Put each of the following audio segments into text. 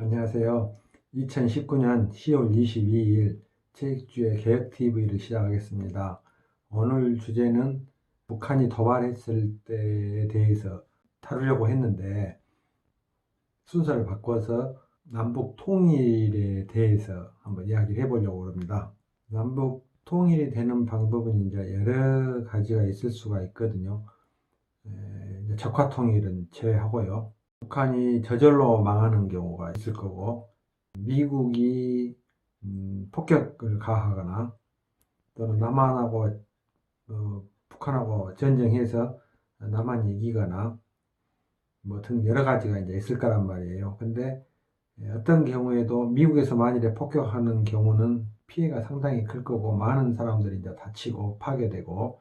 안녕하세요. 2019년 10월 22일 체익주의 개혁TV를 시작하겠습니다. 오늘 주제는 북한이 도발했을 때에 대해서 다루려고 했는데 순서를 바꿔서 남북 통일에 대해서 한번 이야기를 해보려고 합니다. 남북 통일이 되는 방법은 이제 여러 가지가 있을 수가 있거든요. 이제 적화 통일은 제외하고요. 북한이 저절로 망하는 경우가 있을 거고, 미국이 폭격을 가하거나 또는 남한하고 북한하고 전쟁해서 남한이 이기거나 뭐 등 여러 가지가 이제 있을 거란 말이에요. 근데 어떤 경우에도 미국에서 만일에 폭격하는 경우는 피해가 상당히 클 거고 많은 사람들이 이제 다치고 파괴되고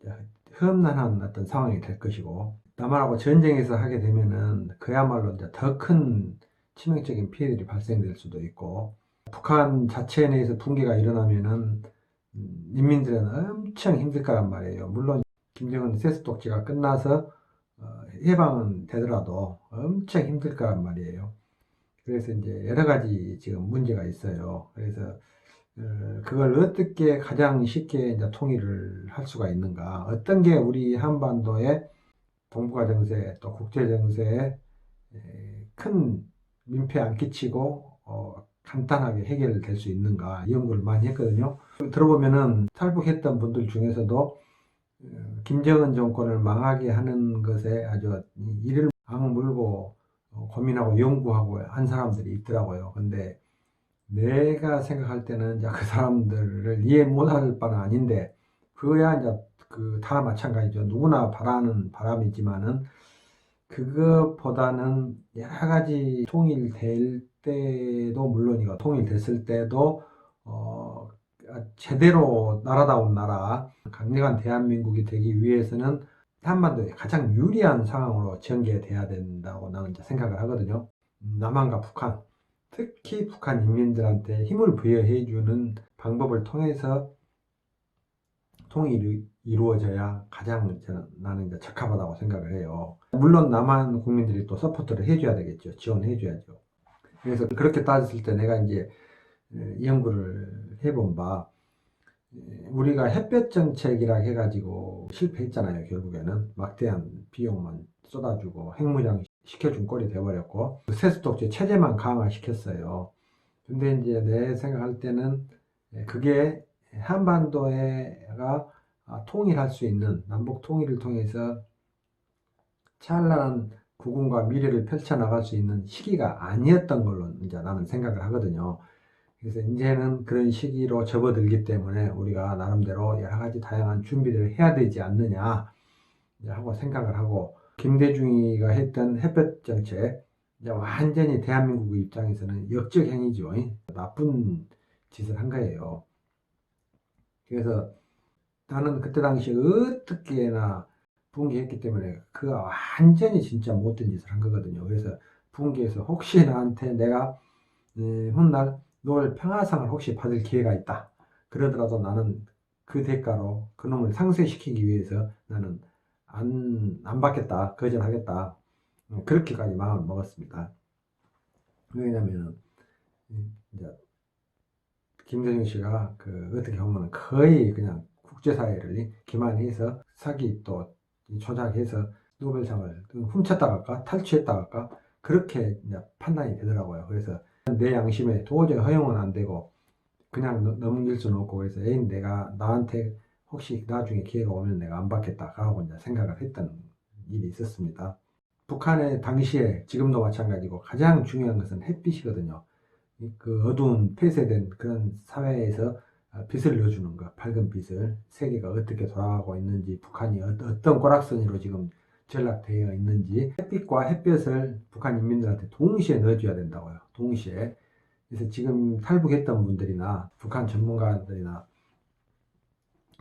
이제 험난한 어떤 상황이 될 것이고, 남한하고 전쟁에서 하게 되면은 그야말로 이제 더 큰 치명적인 피해들이 발생될 수도 있고, 북한 자체 내에서 붕괴가 일어나면은 인민들은 엄청 힘들 거란 말이에요. 물론 김정은 세습독재가 끝나서 해방은 되더라도 엄청 힘들 거란 말이에요. 그래서 이제 여러 가지 지금 문제가 있어요. 그래서 그걸 어떻게 가장 쉽게 이제 통일을 할 수가 있는가? 어떤 게 우리 한반도의 동북아 정세 또 국제 정세에 큰 민폐 안 끼치고 간단하게 해결될 수 있는가 연구를 많이 했거든요. 들어보면은 탈북했던 분들 중에서도 김정은 정권을 망하게 하는 것에 아주 이를 악물고 고민하고 연구하고 한 사람들이 있더라고요. 근데 내가 생각할 때는 이제 그 사람들을 이해 못할 바는 아닌데, 그거야 이제 그 다 마찬가지죠. 누구나 바라는 바람이지만은 그것보다는 여러 가지 통일될 때도 물론이고 통일됐을 때도 제대로 나라다운 나라, 강력한 대한민국이 되기 위해서는 한반도에 가장 유리한 상황으로 전개돼야 된다고 나는 이제 생각을 하거든요. 남한과 북한, 특히 북한 인민들한테 힘을 부여해 주는 방법을 통해서 통일이 이루어져야 가장 나는 이제 적합하다고 생각을 해요. 물론 남한 국민들이 또 서포트를 해줘야 되겠죠. 지원해 줘야죠. 그래서 그렇게 따졌을 때 내가 이제 연구를 해본 바, 우리가 햇볕 정책이라 해가지고 실패했잖아요. 결국에는 막대한 비용만 쏟아주고 핵무장 시켜준 꼴이 돼버렸고, 세습독재 체제만 강화시켰어요. 근데 이제 내 생각할 때는 그게 한반도가 통일할 수 있는, 남북 통일을 통해서 찬란한 국군과 미래를 펼쳐나갈 수 있는 시기가 아니었던 걸로 이제 나는 생각을 하거든요. 그래서 이제는 그런 시기로 접어들기 때문에 우리가 나름대로 여러 가지 다양한 준비를 해야 되지 않느냐 하고 생각을 하고, 김대중이가 했던 햇볕 정책, 이제 완전히 대한민국 입장에서는 역적행위죠. 나쁜 짓을 한 거예요. 그래서 나는 그때 당시 어떻게나 붕괴했기 때문에 그 완전히 진짜 못된 짓을 한 거거든요. 그래서 붕괴해서 혹시 나한테 내가 훗날 노벨 평화상을 혹시 받을 기회가 있다 그러더라도 나는 그 대가로 그놈을 상쇄시키기 위해서 나는 안 받겠다, 거절하겠다, 그렇게까지 마음을 먹었습니다. 왜냐면은 이제 김대중 씨가 그 어떻게 보면 거의 그냥 국제사회를 기만해서 사기 또 조작해서 노벨상을 훔쳤다 갈까 탈취했다 갈까 그렇게 이제 판단이 되더라고요. 그래서 내 양심에 도저히 허용은 안 되고 그냥 넘길 수는 없고, 그래서 에이 내가 나한테 혹시 나중에 기회가 오면 내가 안 받겠다 하고 이제 생각을 했던 일이 있었습니다. 북한의 당시에 지금도 마찬가지고 가장 중요한 것은 햇빛이거든요. 그 어두운 폐쇄된 그런 사회에서 빛을 넣어주는 것, 밝은 빛을, 세계가 어떻게 돌아가고 있는지, 북한이 어떤 꼬락서니로 지금 전락되어 있는지, 햇빛과 햇볕을 북한 인민들한테 동시에 넣어줘야 된다고요. 동시에. 그래서 지금 탈북했던 분들이나 북한 전문가들이나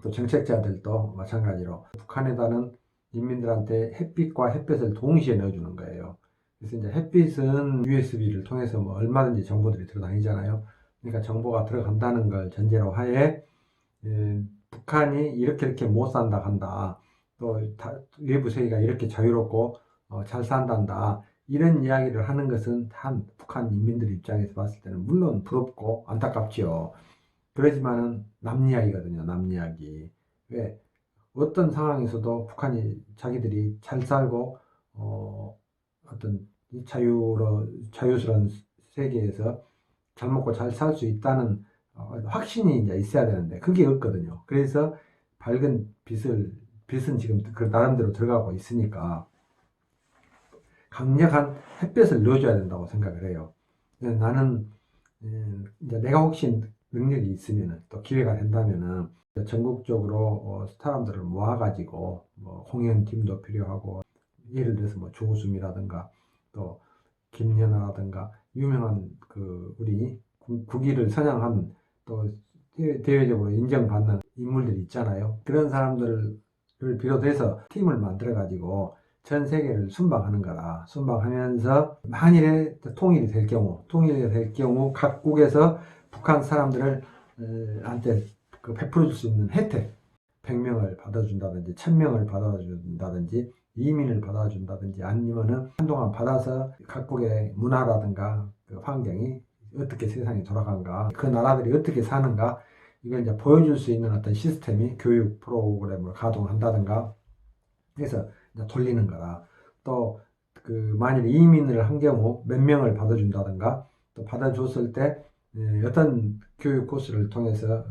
또 정책자들도 마찬가지로 북한에다는 인민들한테 햇빛과 햇볕을 동시에 넣어주는 거예요. 그래서 이제 햇빛은 USB를 통해서 뭐 얼마든지 정보들이 들어다니잖아요. 그러니까 정보가 들어간다는 걸 전제로 하에 북한이 이렇게 못 산다 한다. 또 외부 세계가 이렇게 자유롭고 잘 산단다. 이런 이야기를 하는 것은 한 북한 인민들 입장에서 봤을 때는 물론 부럽고 안타깝지요. 그러지만은 남 이야기거든요. 남 이야기. 왜 어떤 상황에서도 북한이 자기들이 잘 살고 어떤 이 자유스러운 세계에서 잘 먹고 잘 살 수 있다는 확신이 이제 있어야 되는데 그게 없거든요. 그래서 밝은 빛은 지금 그 나름대로 들어가고 있으니까 강력한 햇볕을 넣어줘야 된다고 생각을 해요. 나는 이제 내가 혹시 능력이 있으면은 또 기회가 된다면은 전국적으로 사람들을 모아가지고 뭐 공연팀도 필요하고 예를 들어서 뭐 조수미라든가 또 김연아라든가 유명한 그 우리 국위를 선양한 또 대외적으로 인정받는 인물들이 있잖아요. 그런 사람들을 비롯해서 팀을 만들어 가지고 전 세계를 순방하는 거라. 순방하면서 만일에 통일이 될 경우 각국에서 북한 사람들을 한테 그 베풀어 줄 수 있는 혜택, 100명을 받아준다든지 1000명을 받아준다든지 이민을 받아준다든지 아니면은 한동안 받아서 각국의 문화라든가 그 환경이 어떻게 세상이 돌아간가, 그 나라들이 어떻게 사는가, 이걸 이제 보여줄 수 있는 어떤 시스템이 교육 프로그램을 가동한다든가 해서 이제 돌리는 거라. 또 그 만일 이민을 한 경우 몇 명을 받아준다든가 또 받아줬을 때 어떤 교육 코스를 통해서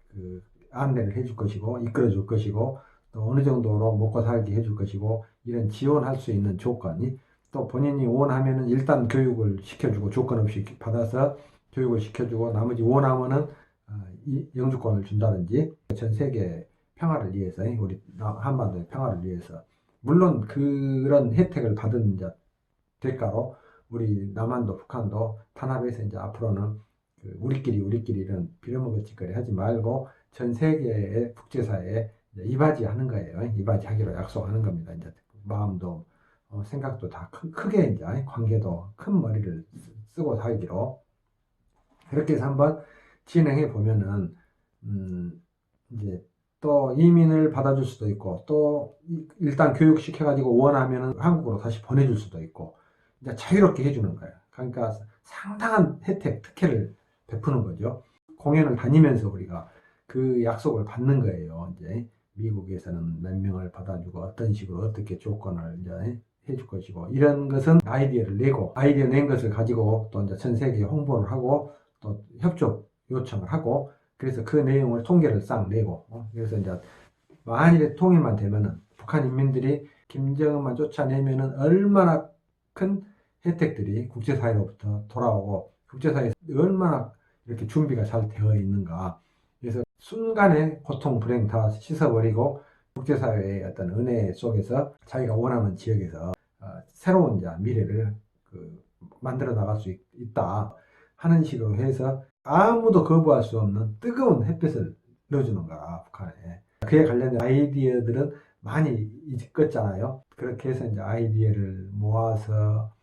그 안내를 해줄 것이고 이끌어 줄 것이고 또 어느 정도로 먹고 살게 해줄 것이고 이런 지원할 수 있는 조건이 또 본인이 원하면은 일단 교육을 시켜주고 조건 없이 받아서 교육을 시켜주고 나머지 원하면은 영주권을 준다든지 전 세계 평화를 위해서 우리 한반도의 평화를 위해서 물론 그런 혜택을 받은 이제 대가로 우리 남한도 북한도 탄압해서 이제 앞으로는 그 우리끼리 이런 빌어먹을 짓거리 하지 말고 전 세계의 국제사회에 이바지 하는 거예요. 이바지 하기로 약속하는 겁니다. 이제 마음도 생각도 다 크게 이제 관계도 큰 머리를 쓰고 살기로 그렇게 해서 한번 진행해 보면은 이제 또 이민을 받아줄 수도 있고 또 일단 교육시켜가지고 원하면은 한국으로 다시 보내줄 수도 있고 이제 자유롭게 해주는 거예요. 그러니까 상당한 특혜를 베푸는 거죠. 공연을 다니면서 우리가 그 약속을 받는 거예요. 이제 미국에서는 몇 명을 받아주고 어떤 식으로 어떻게 조건을 이제 해줄 것이고 이런 것은 아이디어를 내고 아이디어 낸 것을 가지고 또 이제 전 세계에 홍보를 하고 또 협조 요청을 하고 그래서 그 내용을 통계를 싹 내고 그래서 이제 만일에 통일만 되면은 북한 인민들이 김정은만 쫓아내면은 얼마나 큰 혜택들이 국제사회로부터 돌아오고 국제사회에서 얼마나 이렇게 준비가 잘 되어 있는가 그래서 순간에 고통 불행 다 씻어버리고 국제사회의 어떤 은혜 속에서 자기가 원하는 지역에서 새로운 이제 미래를 만들어 나갈 수 있다 하는 식으로 해서 아무도 거부할 수 없는 뜨거운 햇빛을 넣어주는 거야 북한에. 그에 관련된 아이디어들은 많이 있었잖아요. 그렇게 해서 이제 아이디어를 모아서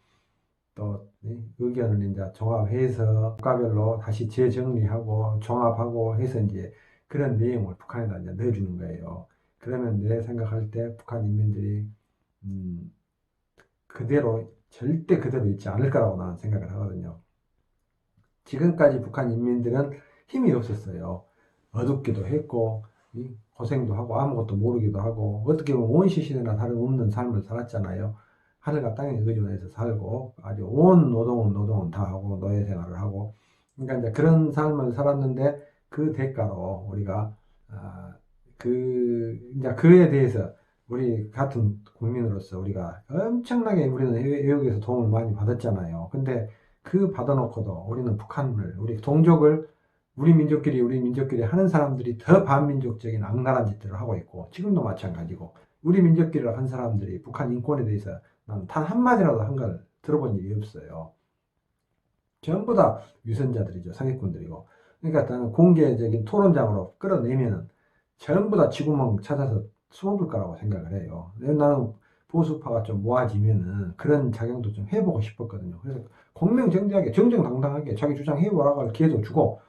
또 의견을 이제 종합해서 국가별로 다시 재정리하고 종합하고 해서 이제 그런 내용을 북한에다 이제 넣어주는 거예요. 그러면 내 생각할 때 북한 인민들이 절대 그대로 있지 않을 거라고 나는 생각을 하거든요. 지금까지 북한 인민들은 힘이 없었어요. 어둡기도 했고 고생도 하고 아무것도 모르기도 하고 어떻게 보면 원시시대나 다름없는 삶을 살았잖아요. 하늘과 땅에 의존해서 살고 아주 온 노동은 다 하고 노예 생활을 하고 그러니까 이제 그런 삶을 살았는데 그 대가로 우리가 이제 그에 대해서 우리 같은 국민으로서 우리가 엄청나게 우리는 외국에서 도움을 많이 받았잖아요. 근데 그 받아놓고도 우리는 북한을 우리 동족을 우리 민족끼리 하는 사람들이 더 반민족적인 악랄한 짓들을 하고 있고 지금도 마찬가지고 우리 민족끼리 한 사람들이 북한 인권에 대해서 난 단 한마디라도 한 걸 들어본 일이 없어요. 전부 다 위선자들이죠. 사기꾼들이고. 그러니까 나는 공개적인 토론장으로 끌어내면은 전부 다 지구멍 찾아서 숨어볼 거라고 생각을 해요. 나는 보수파가 좀 모아지면은 그런 작용도 좀 해보고 싶었거든요. 그래서 공명정대하게 정정당당하게 자기 주장 해보라고 기회도 주고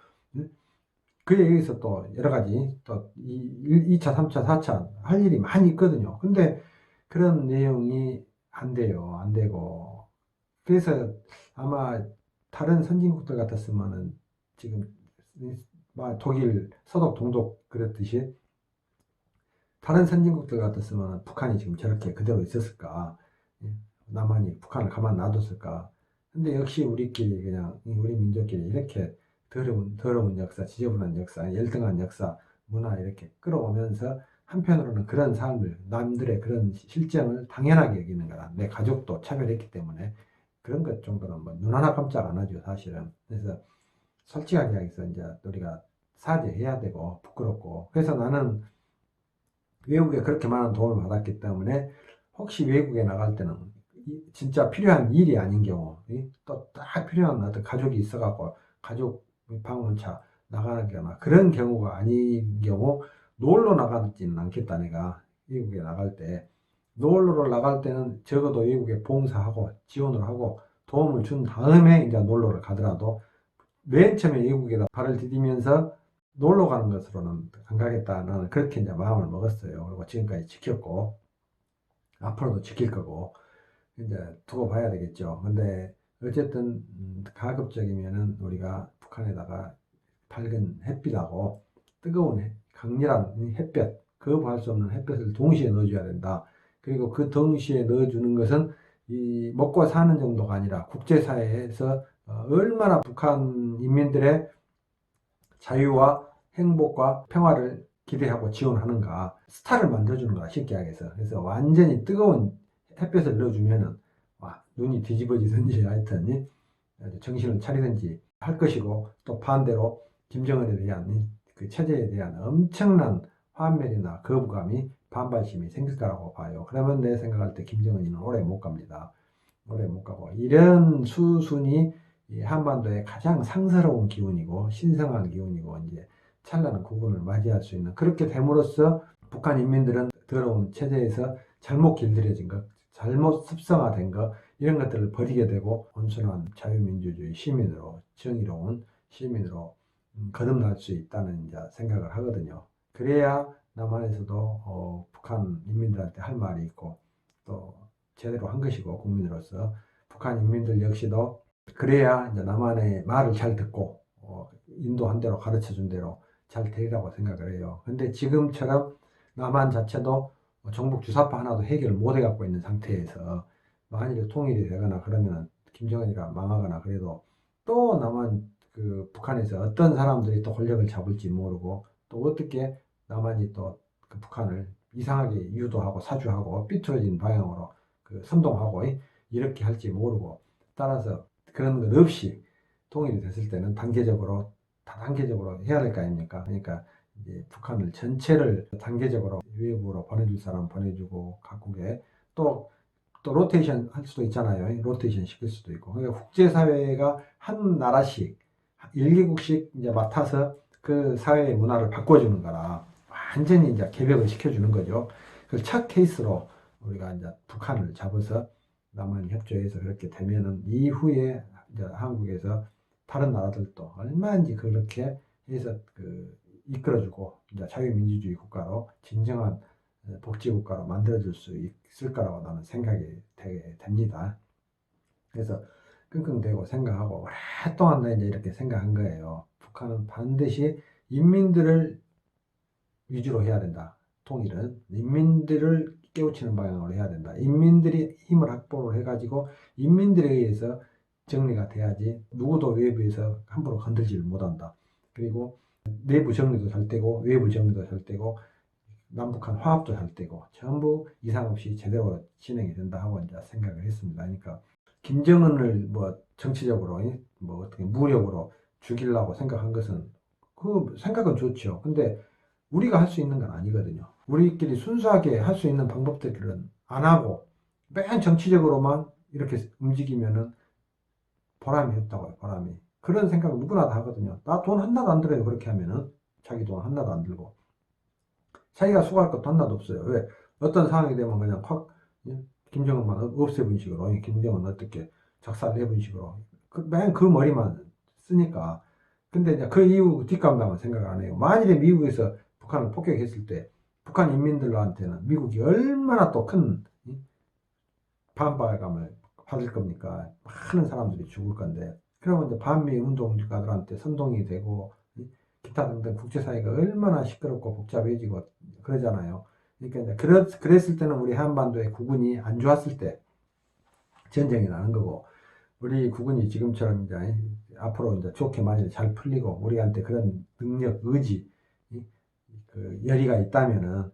그에 의해서 또 여러 가지 또 2차, 3차, 4차 할 일이 많이 있거든요. 근데 그런 내용이 안 돼요. 안 되고 그래서 아마 다른 선진국들 같았으면은 지금 독일, 서독, 동독 그랬듯이 다른 선진국들 같았으면 북한이 지금 저렇게 그대로 있었을까? 예? 남한이 북한을 가만 놔뒀을까? 근데 역시 우리끼리 그냥 우리 민족끼리 이렇게 더러운 역사, 지저분한 역사, 열등한 역사, 문화 이렇게 끌어오면서 한편으로는 그런 삶을 남들의 그런 실정을 당연하게 여기는 거다. 내 가족도 차별했기 때문에 그런 것 정도는 뭐 눈 하나 깜짝 안 하죠, 사실은. 그래서 솔직하게 해서 이제 우리가 사죄해야 되고 부끄럽고 그래서 나는 외국에 그렇게 많은 도움을 받았기 때문에 혹시 외국에 나갈 때는 진짜 필요한 일이 아닌 경우 또 딱 필요한 어떤 가족이 있어갖고 가족 방문차 나가는 거나 그런 경우가 아닌 경우 놀러 나가지는 않겠다. 내가 외국에 나갈 때 놀러를 나갈 때는 적어도 외국에 봉사하고 지원을 하고 도움을 준 다음에 이제 놀러를 가더라도 맨 처음에 외국에다 발을 디디면서 놀러 가는 것으로는 안 가겠다. 나는 그렇게 이제 마음을 먹었어요. 그리고 지금까지 지켰고, 앞으로도 지킬 거고, 이제 두고 봐야 되겠죠. 근데 어쨌든, 가급적이면은 우리가 북한에다가 밝은 햇빛하고 뜨거운 강렬한 햇볕, 거부할 수 없는 햇볕을 동시에 넣어줘야 된다. 그리고 그 동시에 넣어주는 것은 이 먹고 사는 정도가 아니라 국제사회에서 얼마나 북한 인민들의 자유와 행복과 평화를 기대하고 지원하는가 스타를 만들어주는 거야 쉽게 하겠어. 그래서 완전히 뜨거운 햇볕을 넣어주면은 눈이 뒤집어지든지 하여튼 정신을 차리든지 할 것이고 또 반대로 김정은에 대한 그 체제에 대한 엄청난 환멸이나 거부감이 반발심이 생길 거라고 봐요. 그러면 내 생각할 때 김정은이는 오래 못 갑니다. 오래 못 가고 이런 수순이 한반도의 가장 상스러운 기운이고 신성한 기운이고 이제 찬란한 국운을 맞이할 수 있는 그렇게 됨으로써 북한 인민들은 더러운 체제에서 잘못 길들여진 것, 잘못 습성화된 것 이런 것들을 버리게 되고 온순한 자유민주주의 시민으로 정의로운 시민으로 거듭날 수 있다는 이제 생각을 하거든요. 그래야 남한에서도 북한 인민들한테 할 말이 있고 또 제대로 한 것이고 국민으로서 북한 인민들 역시도 그래야 이제 남한의 말을 잘 듣고 인도한 대로 가르쳐 준 대로 잘 되리라고 생각을 해요. 근데 지금처럼 남한 자체도 정복 주사파 하나도 해결을 못 해갖고 있는 상태에서 만일에 통일이 되거나 그러면 김정은이가 망하거나 그래도 또 남한 그 북한에서 어떤 사람들이 또 권력을 잡을지 모르고 또 어떻게 남한이 또 그 북한을 이상하게 유도하고 사주하고 삐뚤어진 방향으로 그 선동하고 이렇게 할지 모르고 따라서 그런 것 없이 통일이 됐을 때는 단계적으로 다단계적으로 해야 될 거 아닙니까? 그러니까 이제 북한을 전체를 단계적으로 외국으로 보내줄 사람 보내주고 각국에 또 로테이션 할 수도 있잖아요. 로테이션 시킬 수도 있고. 그러니까 국제사회가 한 나라씩, 일개국씩 이제 맡아서 그 사회의 문화를 바꿔주는 거라 완전히 이제 개벽을 시켜주는 거죠. 그 첫 케이스로 우리가 이제 북한을 잡아서 남한 협조해서 그렇게 되면은 이후에 이제 한국에서 다른 나라들도 얼마인지 그렇게 해서 그 이끌어주고 이제 자유민주주의 국가로 진정한 복지국가로 만들어줄 수 있을 거라고 나는 생각이 되게 됩니다. 그래서 끙끙대고 생각하고 오랫동안 나 이제 이렇게 생각한 거예요. 북한은 반드시 인민들을 위주로 해야 된다. 통일은 인민들을 깨우치는 방향으로 해야 된다. 인민들이 힘을 확보를 해가지고 인민들에 의해서 정리가 돼야지 누구도 외부에서 함부로 건들지를 못한다. 그리고 내부 정리도 잘 되고 외부 정리도 잘 되고 남북한 화합도 잘 되고 전부 이상 없이 제대로 진행이 된다 하고 이제 생각을 했습니다. 그러니까 김정은을 뭐 정치적으로 뭐 어떻게 무력으로 죽이려고 생각한 것은 그 생각은 좋죠. 근데 우리가 할 수 있는 건 아니거든요. 우리끼리 순수하게 할 수 있는 방법들은 안 하고 맨 정치적으로만 이렇게 움직이면은 보람이 없다고요. 보람이. 그런 생각 누구나 다 하거든요. 나 돈 하나도 안 들어요. 그렇게 하면은 자기 돈 하나도 안 들고 자기가 수고할 것도 하나도 없어요. 왜? 어떤 상황이 되면 그냥 확 김정은만 없애본 식으로 김정은 어떻게 작살내본 식으로 맨 그 머리만 쓰니까 근데 이제 그 이후 뒷감당은 생각을 안 해요. 만일에 미국에서 북한을 폭격했을 때 북한 인민들한테는 미국이 얼마나 또 큰 반발감을 받을 겁니까? 많은 사람들이 죽을 건데. 그러면 이제 반미 운동가들한테 선동이 되고, 기타 등등 국제사회가 얼마나 시끄럽고 복잡해지고 그러잖아요. 그러니까 이제 그랬을 때는 우리 한반도의 국운이 안 좋았을 때 전쟁이 나는 거고, 우리 국군이 지금처럼 이제 앞으로 이제 좋게 많이 잘 풀리고 우리한테 그런 능력, 의지, 그 열의가 있다면은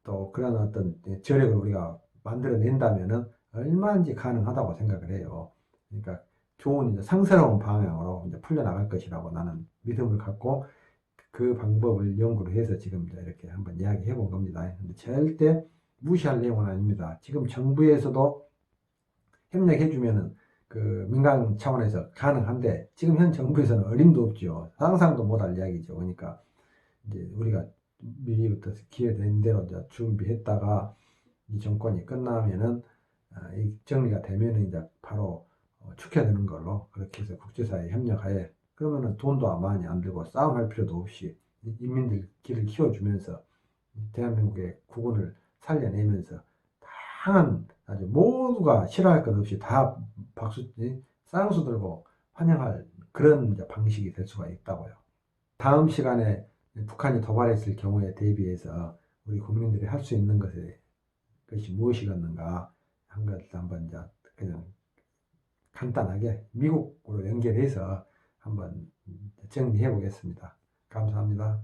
또 그런 어떤 저력을 우리가 만들어낸다면은 얼마든지 가능하다고 생각을 해요. 그러니까 좋은 이제 상스러운 방향으로 이제 풀려나갈 것이라고 나는 믿음을 갖고 그 방법을 연구를 해서 지금 이제 이렇게 한번 이야기해 본 겁니다. 근데 절대 무시할 내용은 아닙니다. 지금 정부에서도 협력해주면은 그 민간 차원에서 가능한데 지금 현 정부에서는 어림도 없죠. 상상도 못할 이야기죠. 그러니까 이제 우리가 미리부터 기회된 대로 이제 준비했다가 이 정권이 끝나면은 이 정리가 되면은 이제 바로 축혀드는 걸로 그렇게 해서 국제사회 협력하에 그러면은 돈도 많이 안 들고 싸움할 필요도 없이 인민들 길을 키워주면서 대한민국의 국운을 살려내면서 다양한 아주 모두가 싫어할 것 없이 다 박수, 쌍수 들고 환영할 그런 이제 방식이 될 수가 있다고요. 다음 시간에 북한이 도발했을 경우에 대비해서 우리 국민들이 할 수 있는 것이 무엇이겠는가 한 것을 한번 이제 그냥 간단하게 미국으로 연결해서 한번 정리해 보겠습니다. 감사합니다.